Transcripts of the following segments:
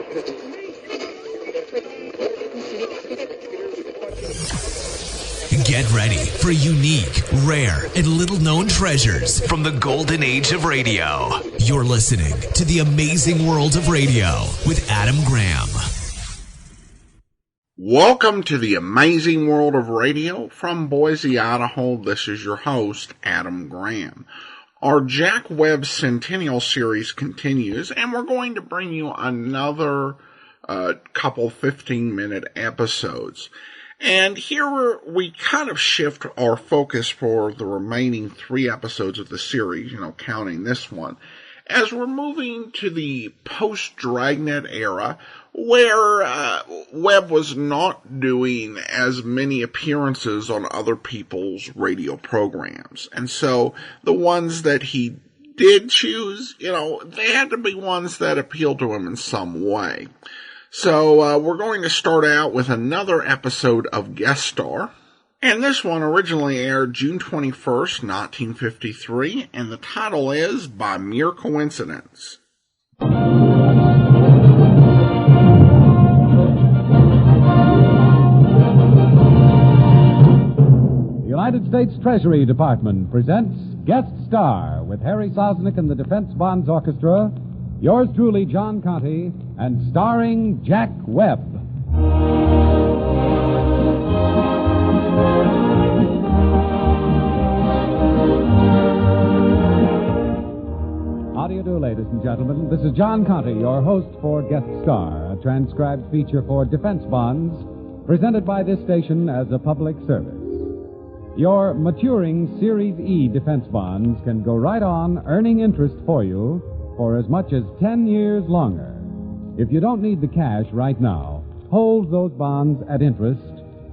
Get ready for unique, rare, and little-known treasures from the golden age of radio. You're listening to The Amazing World of Radio with Adam Graham. Welcome to The Amazing World of Radio from Boise, Idaho. This is your host, Adam Graham. Our Jack Webb Centennial Series continues, and we're going to bring you another couple 15-minute episodes. And here we kind of shift our focus for the remaining 3 episodes of the series, counting this one, as we're moving to the post-Dragnet era, where Webb was not doing as many appearances on other people's radio programs. And so the ones that he did choose, they had to be ones that appealed to him in some way. So we're going to start out with another episode of Guest Star. And this one originally aired June 21st, 1953, and the title is By Mere Coincidence. The United States Treasury Department presents Guest Star with Harry Sosnick and the Defense Bonds Orchestra, yours truly, John Conte, and starring Jack Webb. How do you do, ladies and gentlemen? This is John Conte, your host for Guest Star, a transcribed feature for Defense Bonds, presented by this station as a public service. Your maturing Series E defense bonds can go right on earning interest for you for as much as 10 years longer. If you don't need the cash right now, hold those bonds at interest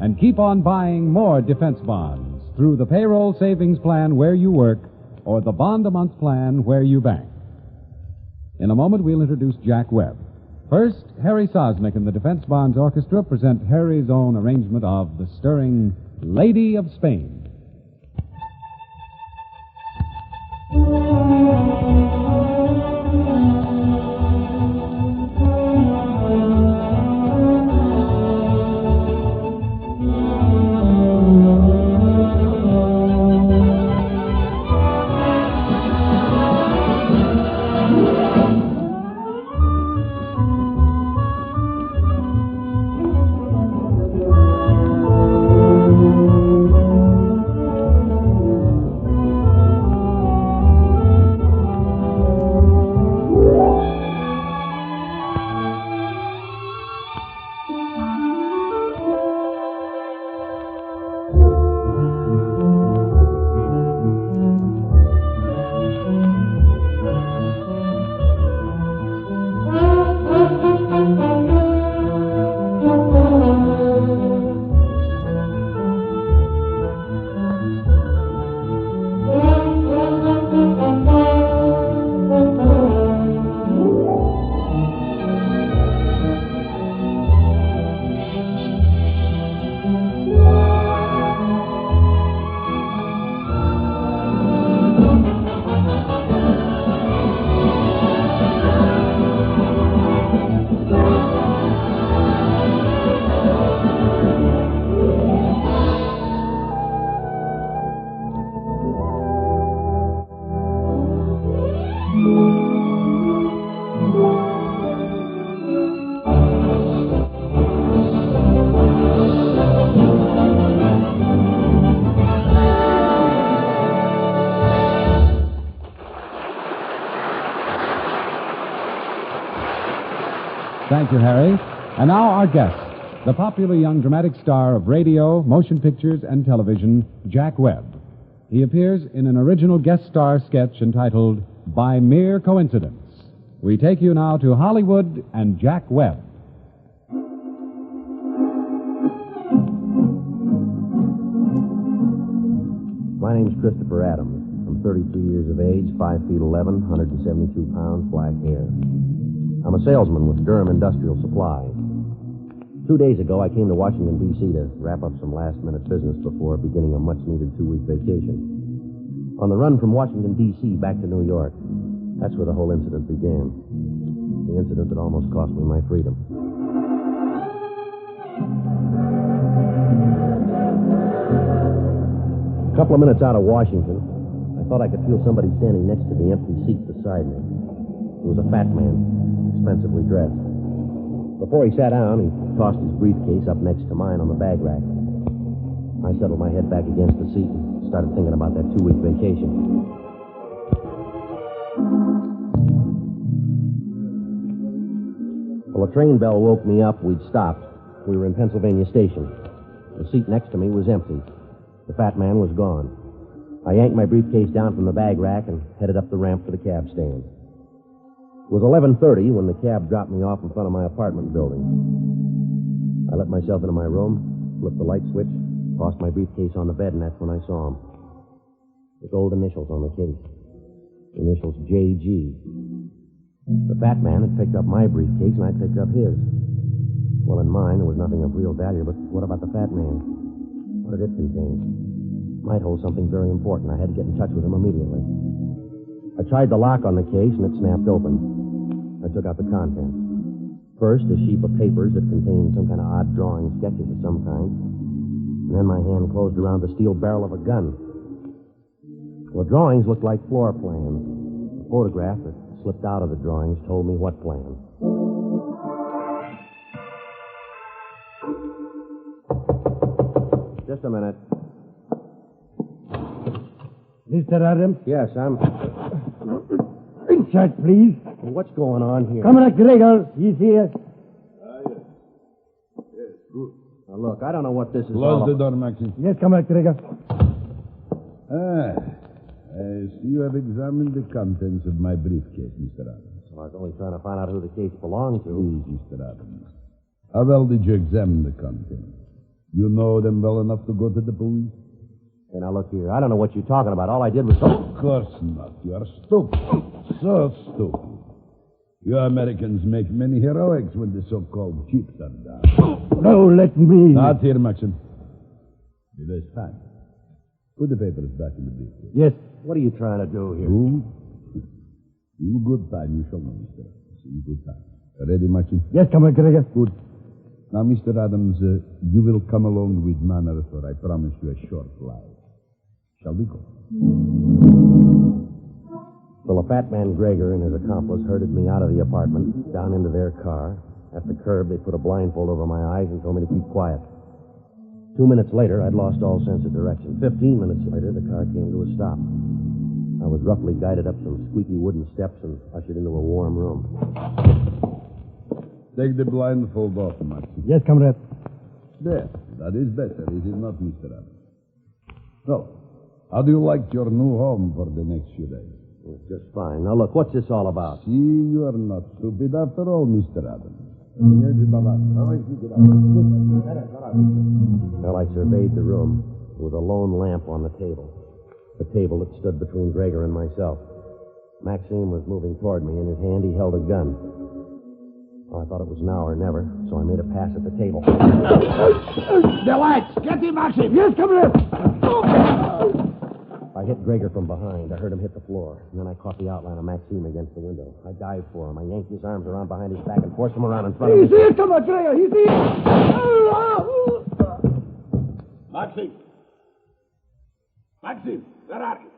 and keep on buying more defense bonds through the payroll savings plan where you work or the bond-a-month plan where you bank. In a moment, we'll introduce Jack Webb. First, Harry Sosnick and the Defense Bonds Orchestra present Harry's own arrangement of the stirring Lady of Spain. Thank you, Harry. And now our guest, the popular young dramatic star of radio, motion pictures, and television, Jack Webb. He appears in an original guest star sketch entitled By Mere Coincidence. We take you now to Hollywood and Jack Webb. My name's Christopher Adams. I'm 32 years of age, 5 feet 11, 172 pounds, black hair. I'm a salesman with Durham Industrial Supply. 2 days ago, I came to Washington, D.C. to wrap up some last-minute business before beginning a much-needed 2-week vacation. On the run from Washington, D.C. back to New York, that's where the whole incident began. The The incident that almost cost me my freedom. A couple of minutes out of Washington, I thought I could feel somebody standing next to the empty seat beside me. It was a fat man, expensively dressed. Before he sat down, he tossed his briefcase up next to mine on the bag rack. I settled my head back against the seat and started thinking about that 2-week vacation. Well, a train bell woke me up. We'd stopped. We were in Pennsylvania Station. The seat next to me was empty. The fat man was gone. I yanked my briefcase down from the bag rack and headed up the ramp to the cab stand. It was 11:30 when the cab dropped me off in front of my apartment building. I let myself into my room, flipped the light switch, tossed my briefcase on the bed, and that's when I saw him. The gold initials on the case. Initials J.G. The fat man had picked up my briefcase, and I picked up his. Well, in mine, there was nothing of real value, but what about the fat man? What did it contain? Might hold something very important. I had to get in touch with him immediately. I tried the lock on the case, and it snapped open. I took out the contents. First, a sheaf of papers that contained some kind of odd drawing, sketches of some kind. And then my hand closed around the steel barrel of a gun. Well, the drawings looked like floor plans. The photograph that slipped out of the drawings told me what plan. Just a minute. Mr. Adams? Yes, I'm... Inside, please. What's going on here? Comrade Gregor, he's here. Yes. Yes, good. Now, look, I don't know what this is all Close the about. door, Maxie. Yes, Comrade Gregor. I see you have examined the contents of my briefcase, Mr. Adams. Well, I was only trying to find out who the case belonged to. Please, Mr. Adams. How well did you examine the contents? You know them well enough to go to the police? Hey, now, look here. I don't know what you're talking about. All I did was... Of course not. You are stupid. So stupid. You Americans make many heroics when the so-called chips are down. No, let me. Not here, Maxim. It is time. Put the papers back in the briefcase. Yes. What are you trying to do here? Who? In good time, you shall know, Mr. Adams. In good time. Ready, Maxim? Yes, Comrade Gregor. Good. Now, Mr. Adams, you will come along with Manor for, I promise you, a short ride. Shall we go? Well, the fat man Gregor and his accomplice herded me out of the apartment, down into their car. At the curb, they put a blindfold over my eyes and told me to keep quiet. 2 minutes later, I'd lost all sense of direction. 15 minutes later, the car came to a stop. I was roughly guided up some squeaky wooden steps and ushered into a warm room. Take the blindfold off, Maxim. Yes, Comrade. There. That is better, is it not, Mr. Adams? So, how do you like your new home for the next few days? It's just fine. Now, look, what's this all about? See, you are not stupid after all, Mr. Adams. Well, I surveyed the room. There was a lone lamp on the table. The table that stood between Gregor and myself. Maxime was moving toward me. In his hand, he held a gun. Well, I thought it was now or never, so I made a pass at the table. The lights! Get him, Maxim! Yes, Comrade! I hit Gregor from behind. I heard him hit the floor. And then I caught the outline of Maxime against the window. I dived for him. I yanked his arms around behind his back and forced him around in front of me. He's here, Comrade Gregor! He's here! Maxim! Maxim, where are you?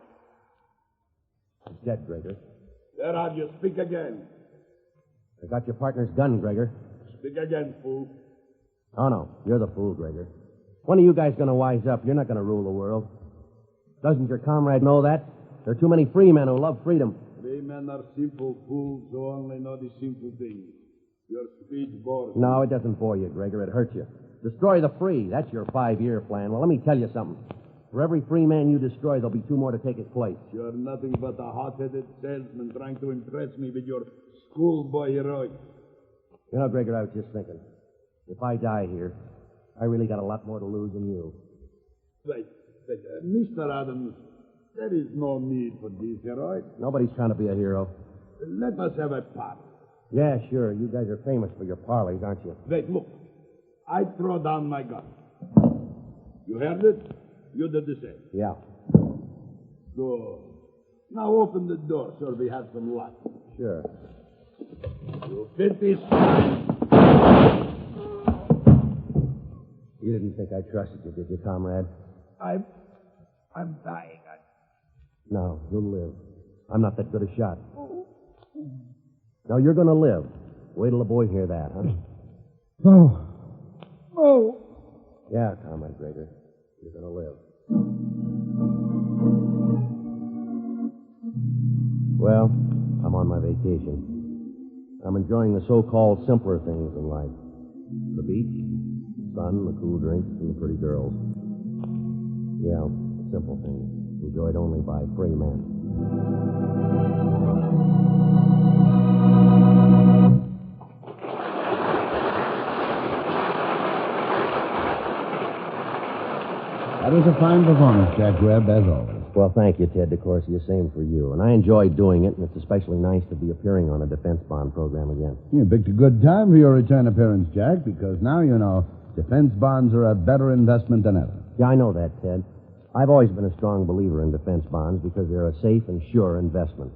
He's dead, Gregor. Where are you? Speak again. I got your partner's gun, Gregor. Speak again, fool. Oh, no. You're the fool, Gregor. When are you guys going to wise up? You're not going to rule the world. Doesn't your comrade know that? There are too many free men who love freedom. Free men are simple fools who only know the simple things. Your speech bores me. No, it doesn't bore you, Gregor. It hurts you. Destroy the free. That's your 5-year plan. Well, let me tell you something. For every free man you destroy, there'll be 2 more to take his place. You're nothing but a hot-headed salesman trying to impress me with your schoolboy heroics. You know, Gregor, I was just thinking. If I die here, I really got a lot more to lose than you. Wait, Mr. Adams, there is no need for these heroics. Nobody's trying to be a hero. Let us have a party. Yeah, sure. You guys are famous for your parleys, aren't you? Wait, look. I throw down my gun. You heard it? You did the same. Yeah. Good. Now open the door so we have some luck. Sure. You fit this time. You didn't think I trusted you, did you, comrade? I'm dying. No, you'll live. I'm not that good a shot. No, you're going to live. Wait till the boys hear that, huh? Oh. Oh. Yeah, Comrade Gregor. You're going to live. Well, I'm on my vacation. I'm enjoying the so-called simpler things in life. The beach, the sun, the cool drinks, and the pretty girls. Yeah, simple things. Enjoyed only by free men. That was a fine performance, Jack Webb, as always. Well, thank you, Ted DeCorsia. Same for you. And I enjoyed doing it, and it's especially nice to be appearing on a defense bond program again. You picked a good time for your return appearance, Jack, because now you know defense bonds are a better investment than ever. Yeah, I know that, Ted. I've always been a strong believer in defense bonds because they're a safe and sure investment.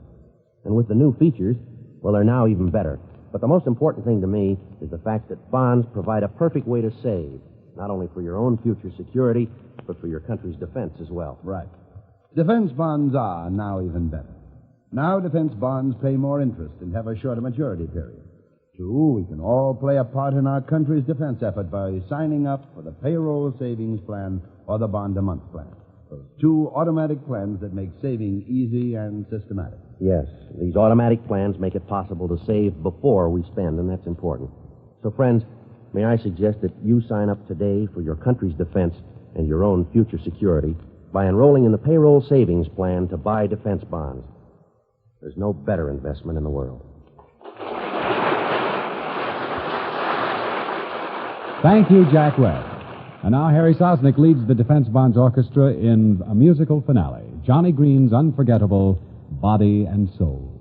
And with the new features, well, they're now even better. But the most important thing to me is the fact that bonds provide a perfect way to save, not only for your own future security, but for your country's defense as well. Right. Defense bonds are now even better. Now defense bonds pay more interest and have a shorter maturity period. Two, we can all play a part in our country's defense effort by signing up for the payroll savings plan or the bond-a-month plan. Those two automatic plans that make saving easy and systematic. Yes, these automatic plans make it possible to save before we spend, and that's important. So, friends, may I suggest that you sign up today for your country's defense and your own future security by enrolling in the payroll savings plan to buy defense bonds. There's no better investment in the world. Thank you, Jack Webb. And now Harry Sosnick leads the Defense Bonds Orchestra in a musical finale, Johnny Green's unforgettable Body and Soul.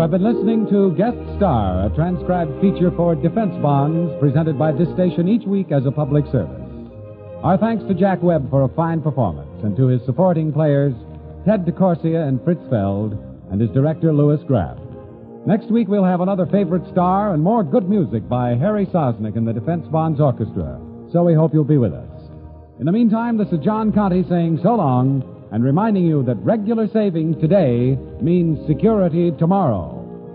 have been listening to Guest Star, a transcribed feature for defense bonds presented by this station each week as a public service. Our thanks to Jack Webb for a fine performance and to his supporting players, Ted DeCorsia and Fritz Feld, and his director, Louis Graff. Next week, we'll have another favorite star and more good music by Harry Sosnick and the Defense Bonds Orchestra. So we hope you'll be with us. In the meantime, this is John Conte saying so long and reminding you that regular saving today means security tomorrow.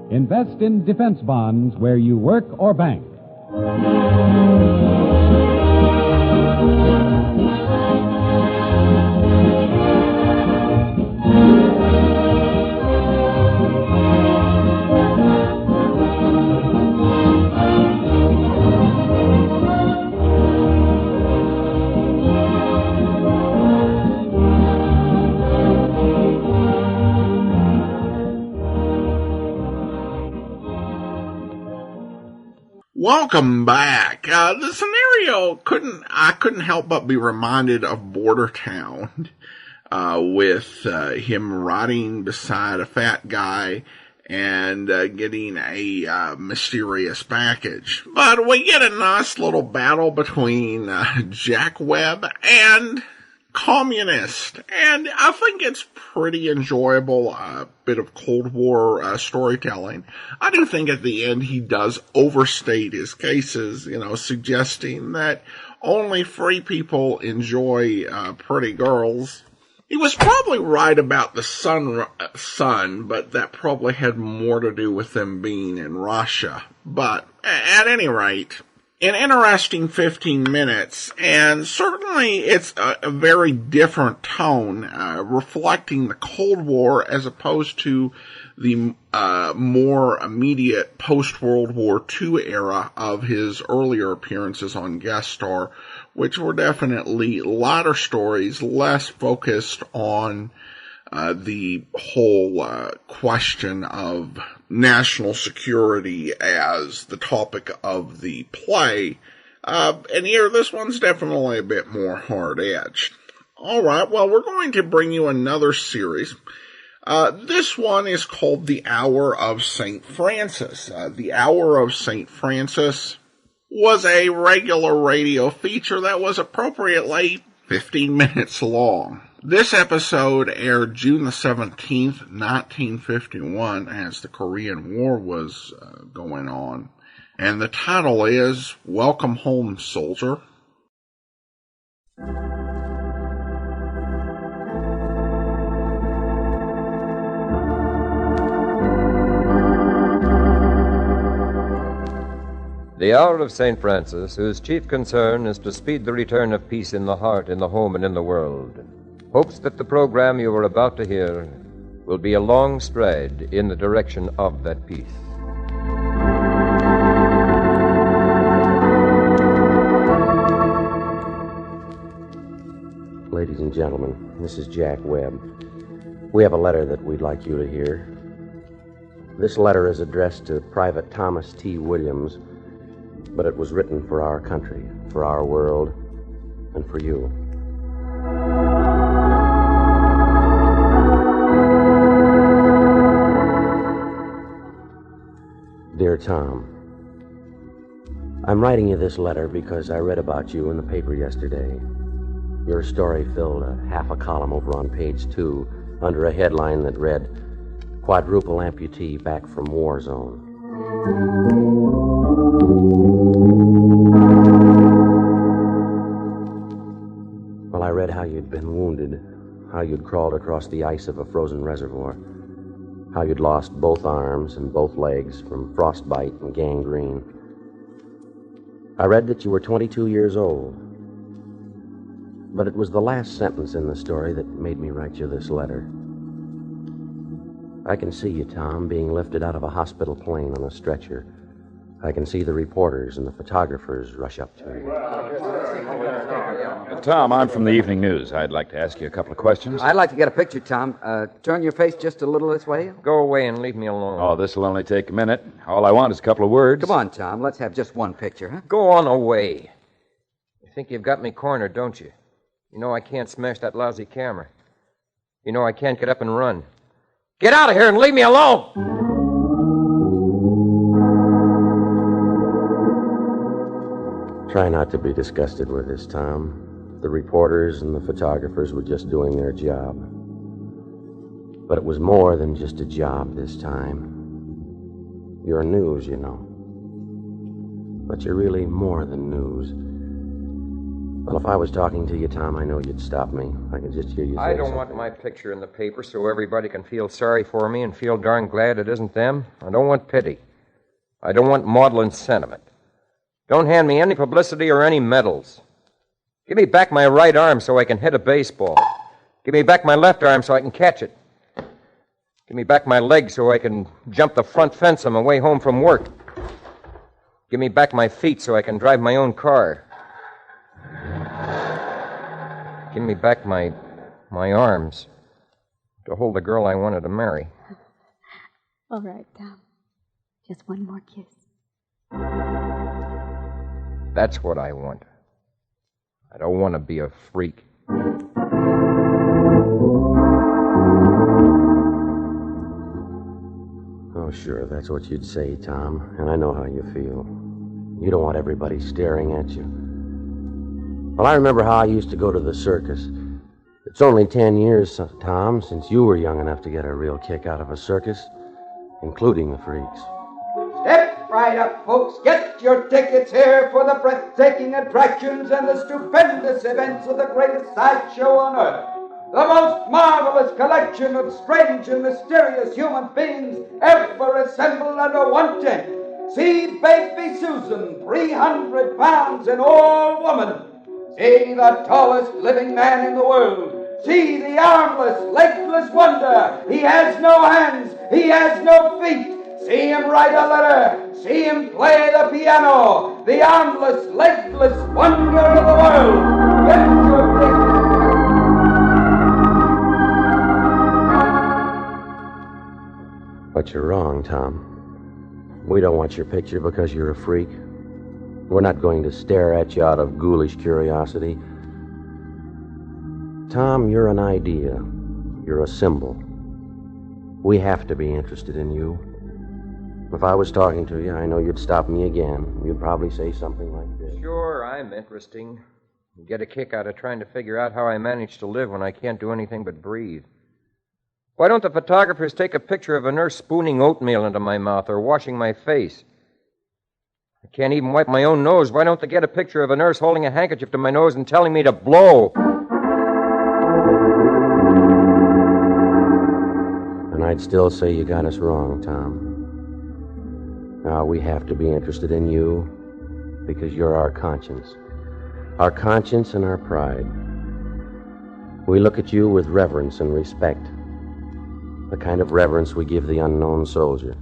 Invest in defense bonds where you work or bank. Welcome back. The scenario I couldn't help but be reminded of Border Town, with him riding beside a fat guy and getting a mysterious package. But we get a nice little battle between Jack Webb and Communist, and I think it's pretty enjoyable, a bit of Cold War storytelling. I do think at the end he does overstate his cases, suggesting that only free people enjoy pretty girls. He was probably right about the sun, but that probably had more to do with them being in Russia. But at any rate, an interesting 15 minutes, and certainly it's a very different tone, reflecting the Cold War as opposed to the more immediate post-World War II era of his earlier appearances on Guest Star, which were definitely lighter stories, less focused on the whole question of national security as the topic of the play. And here, this one's definitely a bit more hard-edged. All right, well, we're going to bring you another series. This one is called The Hour of St. Francis. The Hour of St. Francis was a regular radio feature that was appropriately 15 minutes long. This episode aired June the 17th, 1951, as the Korean War was going on. And the title is Welcome Home, Soldier. The Hour of St. Francis, whose chief concern is to speed the return of peace in the heart, in the home, and in the world, hopes that the program you are about to hear will be a long stride in the direction of that peace. Ladies and gentlemen, this is Jack Webb. We have a letter that we'd like you to hear. This letter is addressed to Private Thomas T. Williams, but it was written for our country, for our world, and for you. Dear Tom, I'm writing you this letter because I read about you in the paper yesterday. Your story filled half a column over on page 2 under a headline that read, Quadruple Amputee Back from War Zone. Well, I read how you'd been wounded, how you'd crawled across the ice of a frozen reservoir, how you'd lost both arms and both legs from frostbite and gangrene. I read that you were 22 years old, but it was the last sentence in the story that made me write you this letter. I can see you, Tom, being lifted out of a hospital plane on a stretcher. I can see the reporters and the photographers rush up to you. Tom, I'm from the Evening News. I'd like to ask you a couple of questions. I'd like to get a picture, Tom. Turn your face just a little this way. Go away and leave me alone. Oh, this will only take a minute. All I want is a couple of words. Come on, Tom. Let's have just one picture, huh? Go on away. You think you've got me cornered, don't you? You know I can't smash that lousy camera. You know I can't get up and run. Get out of here and leave me alone! Try not to be disgusted with this, Tom. The reporters and the photographers were just doing their job. But it was more than just a job this time. You're news, you know. But you're really more than news. Well, if I was talking to you, Tom, I know you'd stop me. I could just hear you say I don't something. want my picture in the paper so everybody can feel sorry for me and feel darn glad it isn't them. I don't want pity. I don't want maudlin sentiment. Don't hand me any publicity or any medals. Give me back my right arm so I can hit a baseball. Give me back my left arm so I can catch it. Give me back my leg so I can jump the front fence on my way home from work. Give me back my feet so I can drive my own car. Give me back my arms to hold the girl I wanted to marry. All right, Tom. Just one more kiss. That's what I want. I don't want to be a freak. Oh, sure, that's what you'd say, Tom. And I know how you feel. You don't want everybody staring at you. Well, I remember how I used to go to the circus. It's only 10 years, Tom, since you were young enough to get a real kick out of a circus, including the freaks. Step right up, folks. Get your tickets here for the breathtaking attractions and the stupendous events of the greatest sideshow on earth. The most marvelous collection of strange and mysterious human beings ever assembled under one tent. See Baby Susan, 300 pounds, an all woman. See the tallest living man in the world. See the armless, legless wonder. He has no hands. He has no feet. See him write a letter. See him play the piano. The armless, legless wonder of the world. Get your ticket. But you're wrong, Tom. We don't want your picture because you're a freak. We're not going to stare at you out of ghoulish curiosity. Tom, you're an idea. You're a symbol. We have to be interested in you. If I was talking to you, I know you'd stop me again. You'd probably say something like this. Sure, I'm interesting. You get a kick out of trying to figure out how I manage to live when I can't do anything but breathe. Why don't the photographers take a picture of a nurse spooning oatmeal into my mouth or washing my face? I can't even wipe my own nose. Why don't they get a picture of a nurse holding a handkerchief to my nose and telling me to blow? And I'd still say you got us wrong, Tom. Now, we have to be interested in you because you're our conscience. Our conscience and our pride. We look at you with reverence and respect. The kind of reverence we give the unknown soldier.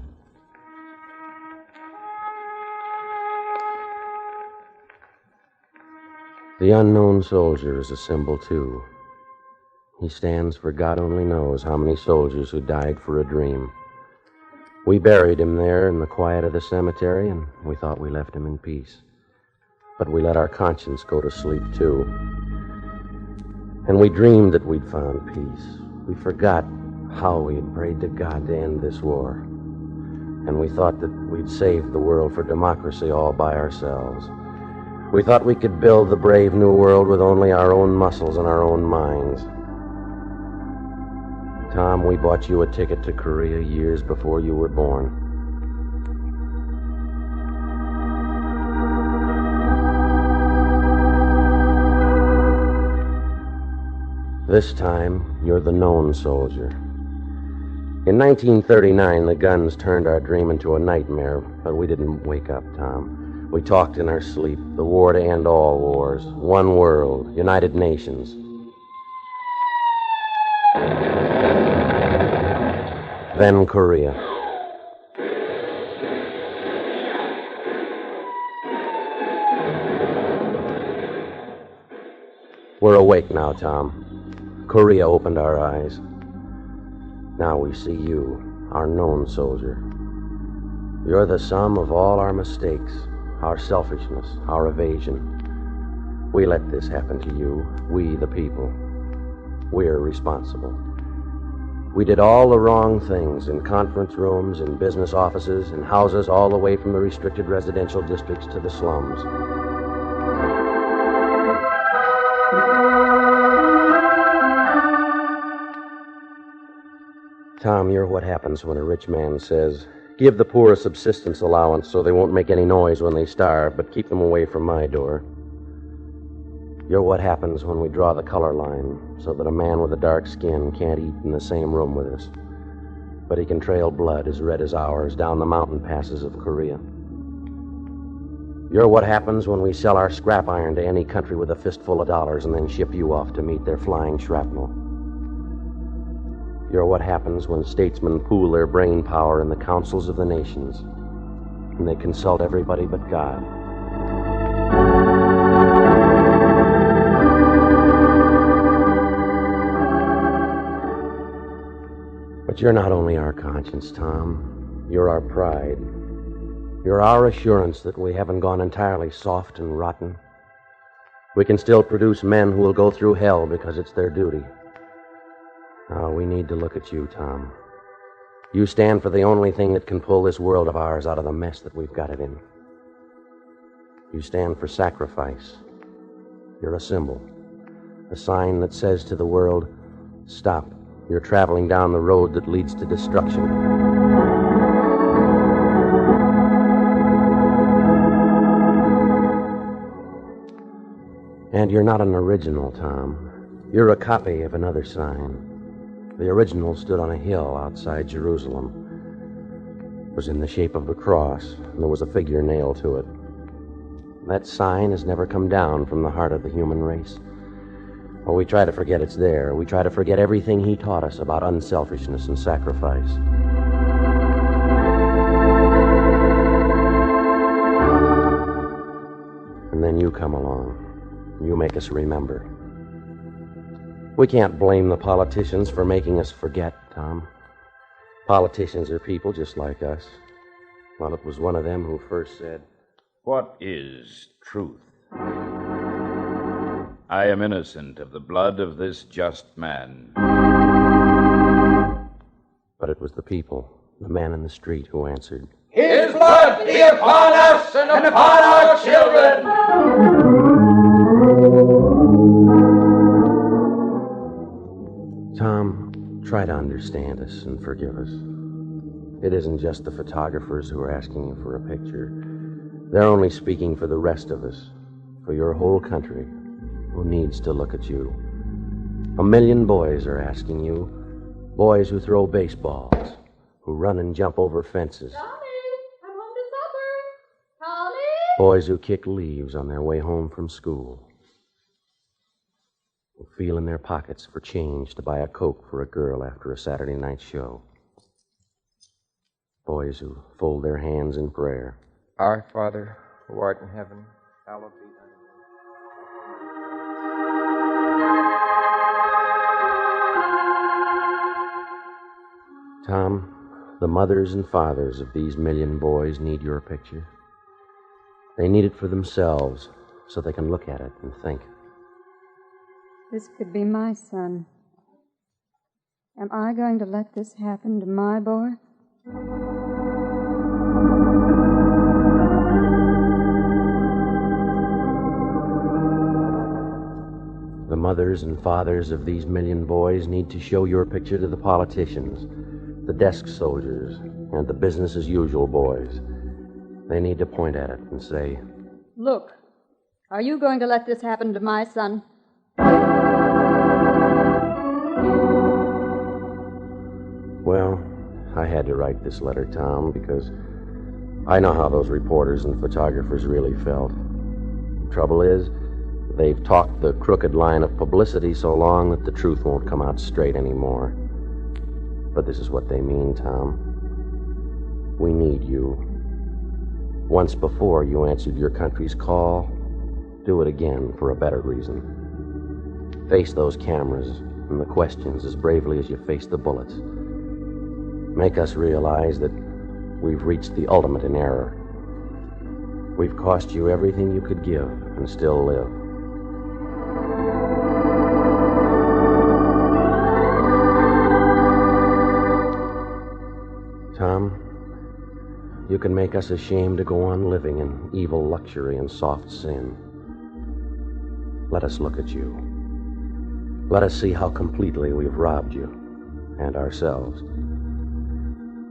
The unknown soldier is a symbol, too. He stands for God only knows how many soldiers who died for a dream. We buried him there in the quiet of the cemetery, and we thought we left him in peace. But we let our conscience go to sleep, too. And we dreamed that we'd found peace. We forgot how we had prayed to God to end this war. And we thought that we'd saved the world for democracy all by ourselves. We thought we could build the brave new world with only our own muscles and our own minds. Tom, we bought you a ticket to Korea years before you were born. This time, you're the known soldier. In 1939, the guns turned our dream into a nightmare, but we didn't wake up, Tom. We talked in our sleep, the war to end all wars, one world, United Nations. Then Korea. We're awake now, Tom. Korea opened our eyes. Now we see you, our known soldier. You're the sum of all our mistakes, our selfishness, our evasion. We let this happen to you, we the people. We're responsible. We did all the wrong things in conference rooms, in business offices, in houses all the way from the restricted residential districts to the slums. Tom, you're what happens when a rich man says, give the poor a subsistence allowance so they won't make any noise when they starve, but keep them away from my door. You're what happens when we draw the color line so that a man with a dark skin can't eat in the same room with us, but he can trail blood as red as ours down the mountain passes of Korea. You're what happens when we sell our scrap iron to any country with a fistful of dollars and then ship you off to meet their flying shrapnel. You're what happens when statesmen pool their brain power in the councils of the nations and they consult everybody but God. But you're not only our conscience, Tom. You're our pride. You're our assurance that we haven't gone entirely soft and rotten. We can still produce men who will go through hell because it's their duty. Now, we need to look at you, Tom. You stand for the only thing that can pull this world of ours out of the mess that we've got it in. You stand for sacrifice. You're a symbol, a sign that says to the world, stop. You're traveling down the road that leads to destruction. And you're not an original, Tom. You're a copy of another sign. The original stood on a hill outside Jerusalem. It was in the shape of a cross, and there was a figure nailed to it. That sign has never come down from the heart of the human race. Well, we try to forget it's there. We try to forget everything he taught us about unselfishness and sacrifice. And then you come along. You make us remember. We can't blame the politicians for making us forget, Tom. Politicians are people just like us. Well, it was one of them who first said, what is truth? I am innocent of the blood of this just man. But it was the people, the man in the street, who answered, His blood be upon us and upon our children! Tom, try to understand us and forgive us. It isn't just the photographers who are asking you for a picture. They're only speaking for the rest of us, for your whole country, who needs to look at you. 1 million boys are asking you, boys who throw baseballs, who run and jump over fences. Tommy, I'm home to supper. Tommy? Boys who kick leaves on their way home from school. Who feel in their pockets for change to buy a Coke for a girl after a Saturday night show. Boys who fold their hands in prayer. Our Father, who art in heaven, hallowed be thy name. Tom, the mothers and fathers of these 1 million boys need your picture. They need it for themselves so they can look at it and think. This could be my son. Am I going to let this happen to my boy? The mothers and fathers of these 1 million boys need to show your picture to the politicians, the desk soldiers, and the business-as-usual boys. They need to point at it and say, Look, are you going to let this happen to my son? Well, I had to write this letter, Tom, because I know how those reporters and photographers really felt. Trouble is, they've talked the crooked line of publicity so long that the truth won't come out straight anymore. But this is what they mean, Tom. We need you. Once before, you answered your country's call. Do it again for a better reason. Face those cameras and the questions as bravely as you face the bullets. Make us realize that we've reached the ultimate in error. We've cost you everything you could give and still live. Tom, you can make us ashamed to go on living in evil luxury and soft sin. Let us look at you. Let us see how completely we've robbed you and ourselves.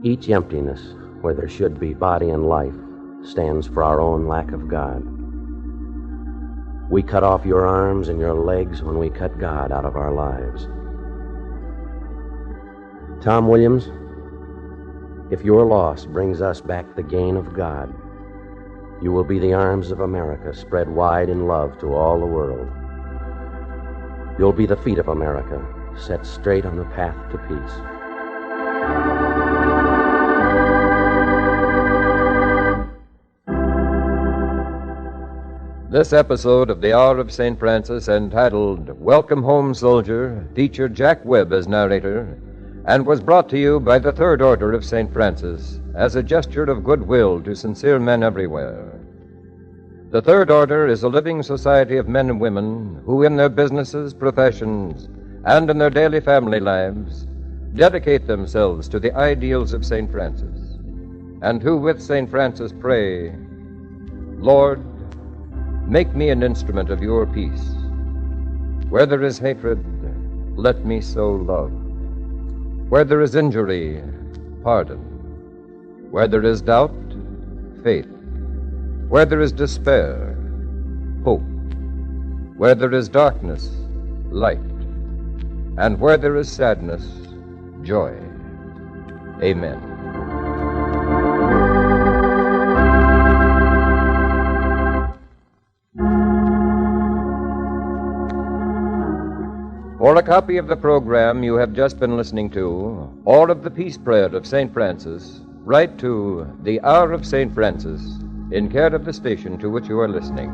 Each emptiness, where there should be body and life, stands for our own lack of God. We cut off your arms and your legs when we cut God out of our lives. Tom Williams, if your loss brings us back the gain of God, you will be the arms of America spread wide in love to all the world. You'll be the feet of America set straight on the path to peace. This episode of the Hour of St. Francis, entitled Welcome Home, Soldier, featured Jack Webb as narrator and was brought to you by the Third Order of St. Francis as a gesture of goodwill to sincere men everywhere. The Third Order is a living society of men and women who, in their businesses, professions, and in their daily family lives, dedicate themselves to the ideals of St. Francis, and who with St. Francis pray, Lord, make me an instrument of your peace. Where there is hatred, let me sow love. Where there is injury, pardon. Where there is doubt, faith. Where there is despair, hope. Where there is darkness, light. And where there is sadness, joy. Amen. For a copy of the program you have just been listening to, or of the Peace Prayer of St. Francis, write to the Hour of St. Francis, in care of the station to which you are listening.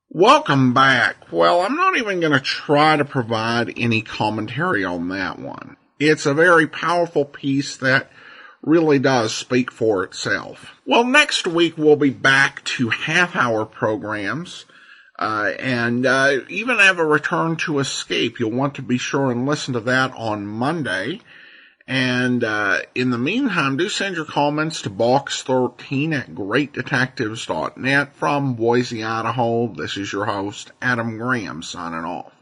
Welcome back. Well, I'm not even going to try to provide any commentary on that one. It's a very powerful piece that really does speak for itself. Well, next week we'll be back to half-hour programs, and even have a return to Escape. You'll want to be sure and listen to that on Monday. And in the meantime, do send your comments to box13@greatdetectives.net. From Boise, Idaho, this is your host, Adam Graham, signing off.